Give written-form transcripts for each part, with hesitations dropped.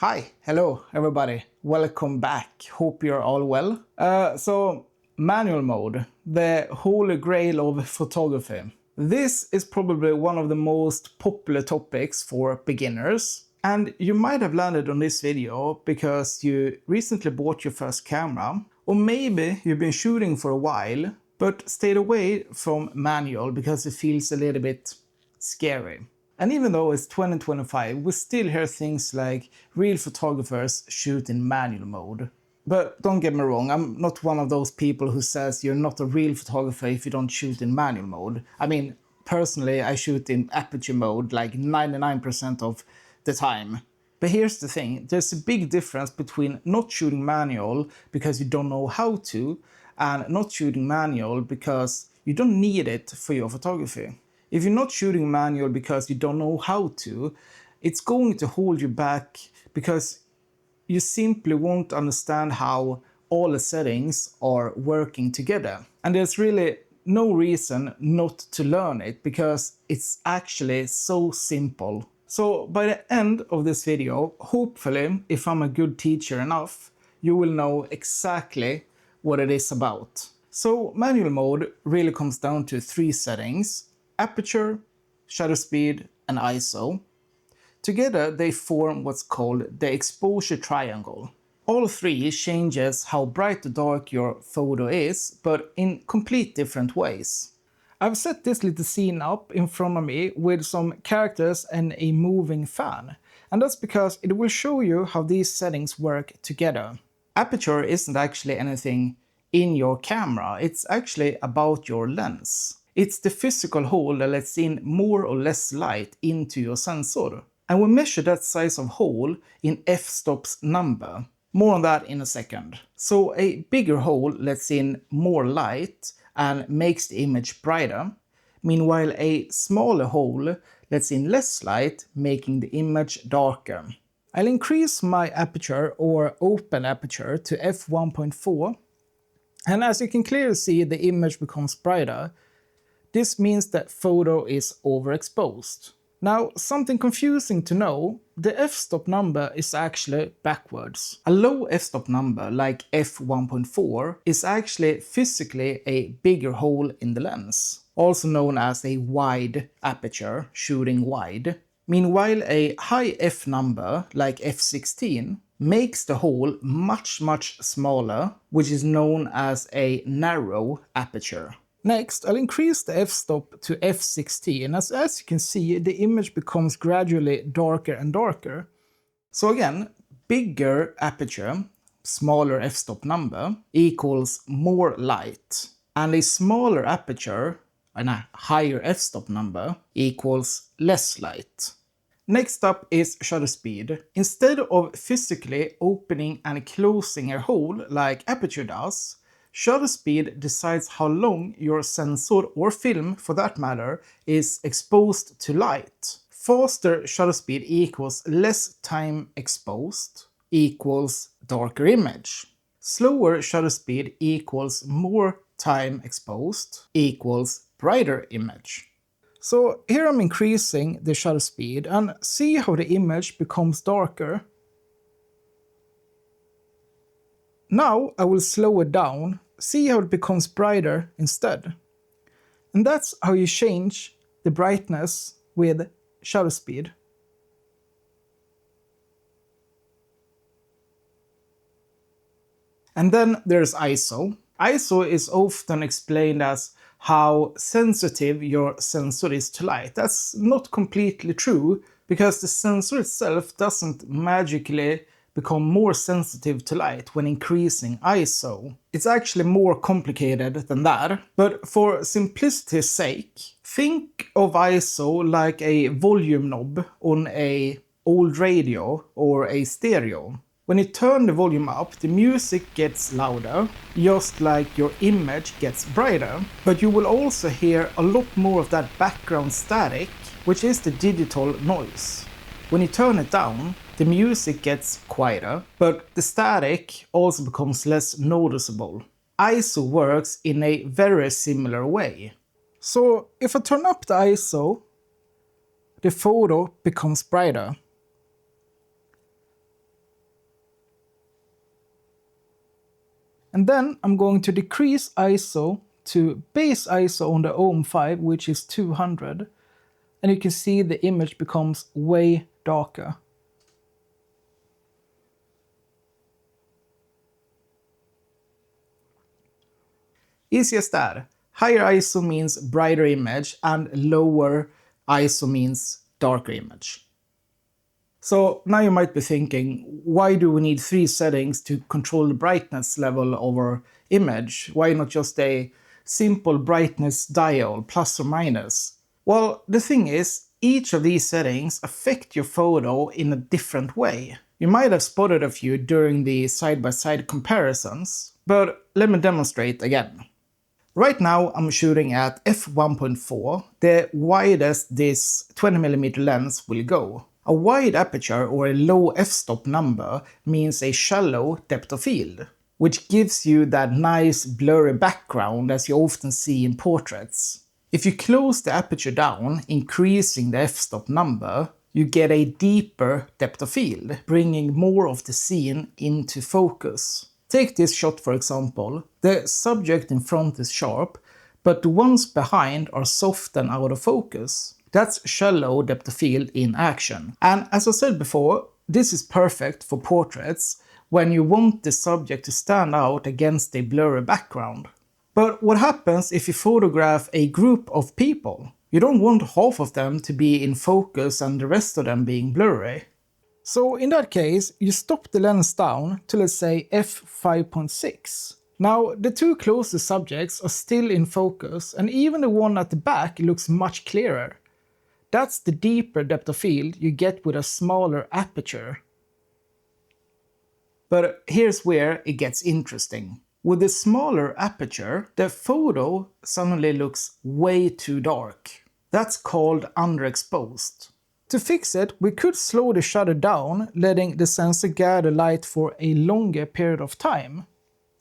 Hi, hello everybody, welcome back, hope you're all well. So manual mode, the holy grail of photography. This is probably one of the most popular topics for beginners, and you might have landed on this video because you recently bought your first camera, or maybe you've been shooting for a while but stayed away from manual because it feels a little bit scary. And even though it's 2025, we still hear things like real photographers shoot in manual mode. But don't get me wrong, I'm not one of those people who says you're not a real photographer if you don't shoot in manual mode. I mean, personally, I shoot in aperture mode like 99% of the time. But here's the thing, there's a big difference between not shooting manual because you don't know how to, and not shooting manual because you don't need it for your photography. If you're not shooting manual because you don't know how to, it's going to hold you back because you simply won't understand how all the settings are working together. And there's really no reason not to learn it because it's actually so simple. So by the end of this video, hopefully, if I'm a good teacher enough, you will know exactly what it is about. So manual mode really comes down to three settings: aperture, shutter speed, and ISO. Together they form what's called the exposure triangle. All three changes how bright or dark your photo is, but in complete different ways. I've set this little scene up in front of me with some characters and a moving fan, and that's because it will show you how these settings work together. Aperture isn't actually anything in your camera, it's actually about your lens. It's the physical hole that lets in more or less light into your sensor. And we measure that size of hole in f-stop's number. More on that in a second. So a bigger hole lets in more light and makes the image brighter. Meanwhile, a smaller hole lets in less light, making the image darker. I'll increase my aperture or open aperture to f1.4, and as you can clearly see, the image becomes brighter. This means that photo is overexposed. Now, something confusing to know, the f-stop number is actually backwards. A low f-stop number, like f1.4, is actually physically a bigger hole in the lens, also known as a wide aperture, shooting wide. Meanwhile, a high f number, like f16, makes the hole much smaller, which is known as a narrow aperture. Next, I'll increase the f-stop to f16. As you can see, the image becomes gradually darker and darker. So again, bigger aperture, smaller f-stop number, equals more light. And a smaller aperture, and a higher f-stop number, equals less light. Next up is shutter speed. Instead of physically opening and closing a hole like aperture does, shutter speed decides how long your sensor, or film for that matter, is exposed to light. Faster shutter speed equals less time exposed equals darker image. Slower shutter speed equals more time exposed equals brighter image. So here I'm increasing the shutter speed and see how the image becomes darker. Now I will slow it down, see how it becomes brighter instead. And that's how you change the brightness with shutter speed. And then there's ISO. ISO is often explained as how sensitive your sensor is to light. That's not completely true, because the sensor itself doesn't magically become more sensitive to light when increasing ISO. It's actually more complicated than that, but for simplicity's sake, think of ISO like a volume knob on an old radio or a stereo. When you turn the volume up, the music gets louder, just like your image gets brighter, but you will also hear a lot more of that background static, which is the digital noise. When you turn it down, the music gets quieter, but the static also becomes less noticeable. ISO works in a very similar way. So if I turn up the ISO, the photo becomes brighter. And then I'm going to decrease ISO to base ISO on the OM5, which is 200. And you can see the image becomes way darker. Easy as that. Higher ISO means brighter image and lower ISO means darker image. So now you might be thinking, why do we need 3 settings to control the brightness level of our image? Why not just a simple brightness dial, plus or minus? Well, the thing is, each of these settings affect your photo in a different way. You might have spotted a few during the side-by-side comparisons, but let me demonstrate again. Right now I'm shooting at f1.4, the widest this 20mm lens will go. A wide aperture or a low f-stop number means a shallow depth of field, which gives you that nice blurry background as you often see in portraits. If you close the aperture down, increasing the f-stop number, you get a deeper depth of field, bringing more of the scene into focus. Take this shot for example. The subject in front is sharp, but the ones behind are soft and out of focus. That's shallow depth of field in action. And as I said before, this is perfect for portraits when you want the subject to stand out against a blurry background. But what happens if you photograph a group of people? You don't want half of them to be in focus and the rest of them being blurry. So in that case, you stop the lens down to, let's say, f5.6. Now, the 2 closest subjects are still in focus, and even the one at the back looks much clearer. That's the deeper depth of field you get with a smaller aperture. But here's where it gets interesting. With a smaller aperture, the photo suddenly looks way too dark. That's called underexposed. To fix it, we could slow the shutter down, letting the sensor gather light for a longer period of time.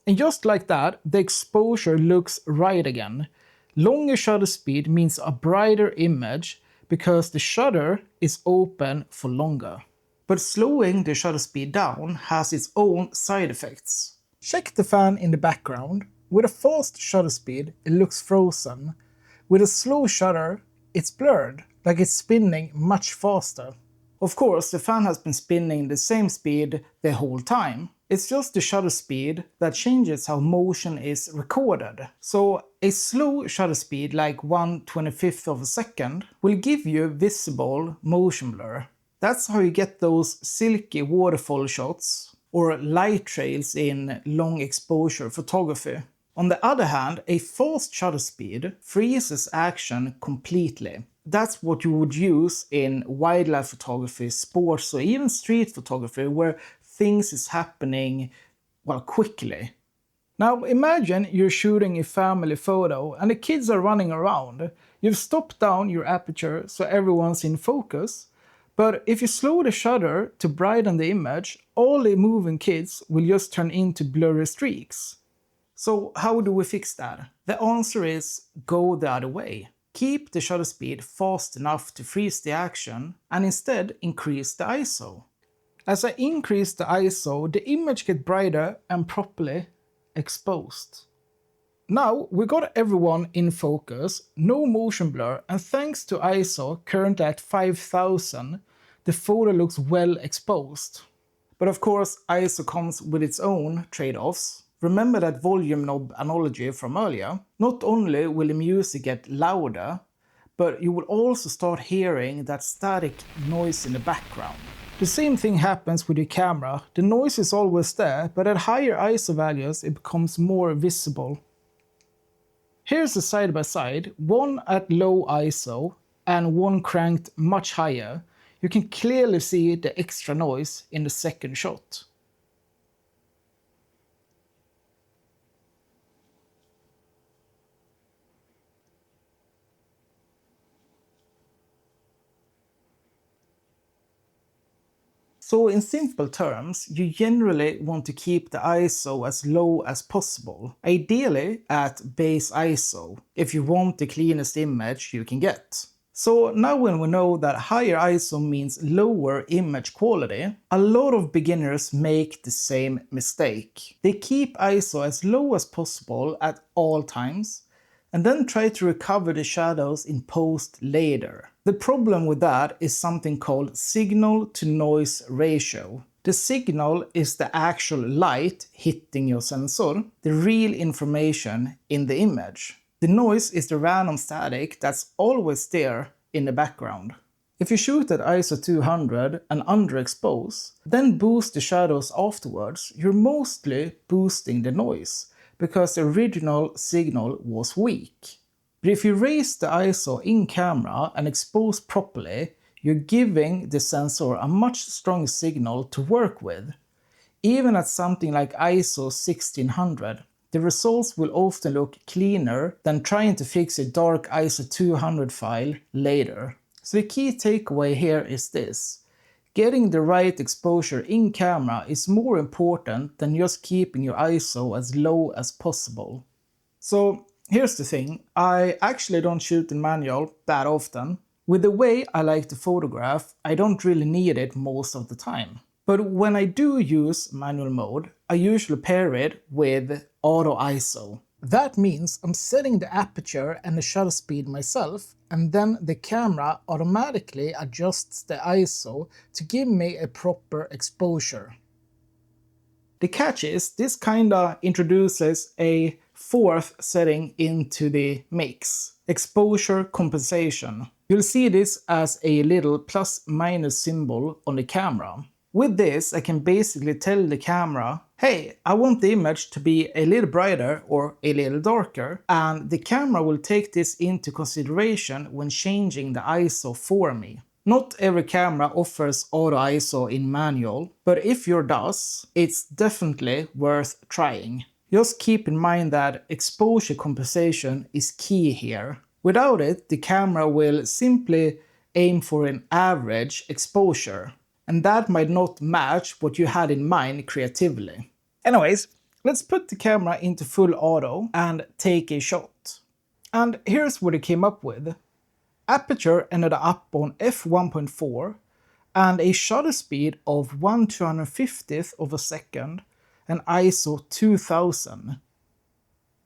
And just like that, the exposure looks right again. Longer shutter speed means a brighter image because the shutter is open for longer. But slowing the shutter speed down has its own side effects. Check the fan in the background. With a fast shutter speed, it looks frozen. With a slow shutter, it's blurred, like it's spinning much faster. Of course, the fan has been spinning the same speed the whole time. It's just the shutter speed that changes how motion is recorded. So a slow shutter speed like 1/25th of a second will give you visible motion blur. That's how you get those silky waterfall shots or light trails in long exposure photography. On the other hand, a fast shutter speed freezes action completely. That's what you would use in wildlife photography, sports, or even street photography where things is happening, well, quickly. Now imagine you're shooting a family photo and the kids are running around. You've stopped down your aperture so everyone's in focus, but if you slow the shutter to brighten the image, all the moving kids will just turn into blurry streaks. So how do we fix that? The answer is go the other way. Keep the shutter speed fast enough to freeze the action and instead increase the ISO. As I increase the ISO, the image gets brighter and properly exposed. Now we got everyone in focus, no motion blur, and thanks to ISO currently at 5000, the photo looks well exposed. But of course ISO comes with its own trade-offs. Remember that volume knob analogy from earlier? Not only will the music get louder, but you will also start hearing that static noise in the background. The same thing happens with your camera. The noise is always there, but at higher ISO values it becomes more visible. Here's a side-by-side, one at low ISO and one cranked much higher. You can clearly see the extra noise in the second shot. So in simple terms, you generally want to keep the ISO as low as possible, ideally at base ISO, if you want the cleanest image you can get. So now when we know that higher ISO means lower image quality, a lot of beginners make the same mistake. They keep ISO as low as possible at all times, and then try to recover the shadows in post later. The problem with that is something called signal to noise ratio. The signal is the actual light hitting your sensor, the real information in the image. The noise is the random static that's always there in the background. If you shoot at ISO 200 and underexpose, then boost the shadows afterwards, you're mostly boosting the noise, because the original signal was weak. But if you raise the ISO in camera and expose properly, you're giving the sensor a much stronger signal to work with. Even at something like ISO 1600, the results will often look cleaner than trying to fix a dark ISO 200 file later. So the key takeaway here is this: getting the right exposure in camera is more important than just keeping your ISO as low as possible. So here's the thing, I actually don't shoot in manual that often. With the way I like to photograph, I don't really need it most of the time. But when I do use manual mode, I usually pair it with auto ISO. That means I'm setting the aperture and the shutter speed myself, and then the camera automatically adjusts the ISO to give me a proper exposure. The catch is, this kinda introduces a fourth setting into the mix: exposure compensation. You'll see this as a little plus minus symbol on the camera. With this, I can basically tell the camera, hey, I want the image to be a little brighter or a little darker, and the camera will take this into consideration when changing the ISO for me. Not every camera offers auto ISO in manual, but if yours does, it's definitely worth trying. Just keep in mind that exposure compensation is key here. Without it, the camera will simply aim for an average exposure, and that might not match what you had in mind creatively. Anyways, let's put the camera into full auto and take a shot. And here's what it came up with. Aperture ended up on f1.4 and a shutter speed of 1/250th of a second and ISO 2000.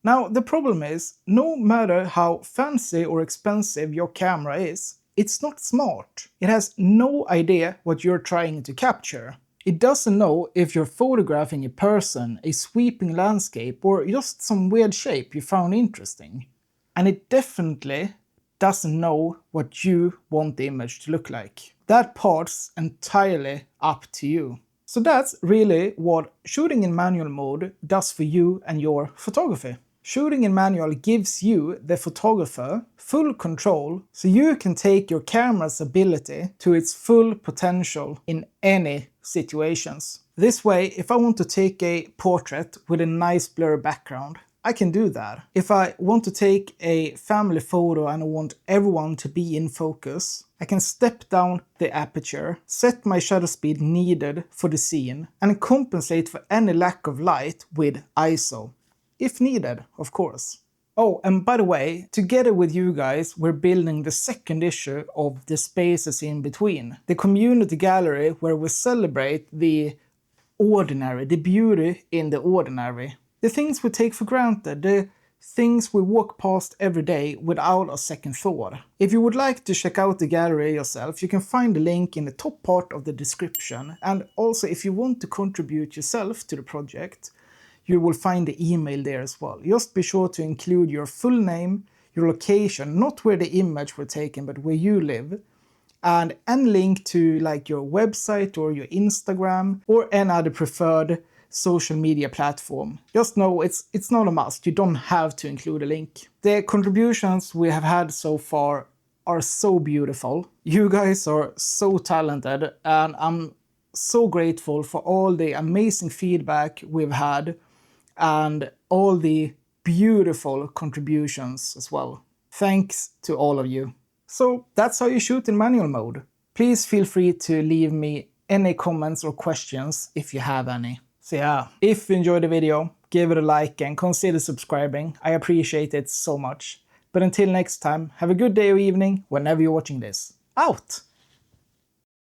Now the problem is, no matter how fancy or expensive your camera is, it's not smart. It has no idea what you're trying to capture. It doesn't know if you're photographing a person, a sweeping landscape, or just some weird shape you found interesting. And it definitely doesn't know what you want the image to look like. That part's entirely up to you. So that's really what shooting in manual mode does for you and your photography. Shooting in manual gives you, the photographer, full control, so you can take your camera's ability to its full potential in any situations. This way, if I want to take a portrait with a nice blurry background, I can do that. If I want to take a family photo and I want everyone to be in focus, I can step down the aperture, set my shutter speed needed for the scene, and compensate for any lack of light with ISO. If needed, of course. Oh, and by the way, together with you guys, we're building the second issue of The Spaces in Between, the community gallery where we celebrate the ordinary, the beauty in the ordinary. The things we take for granted, the things we walk past every day without a second thought. If you would like to check out the gallery yourself, you can find the link in the top part of the description. And also, if you want to contribute yourself to the project, you will find the email there as well. Just be sure to include your full name, your location, not where the image was taken, but where you live, and link to like your website or your Instagram or any other preferred social media platform. Just know it's not a must. You don't have to include a link. The contributions we have had so far are so beautiful. You guys are so talented, and I'm so grateful for all the amazing feedback we've had and all the beautiful contributions as well. Thanks to all of you. So that's how you shoot in manual mode. Please feel free to leave me any comments or questions if you have any. So yeah, if you enjoyed the video, give it a like and consider subscribing. I appreciate it so much. But until next time, have a good day or evening whenever you're watching this. Out!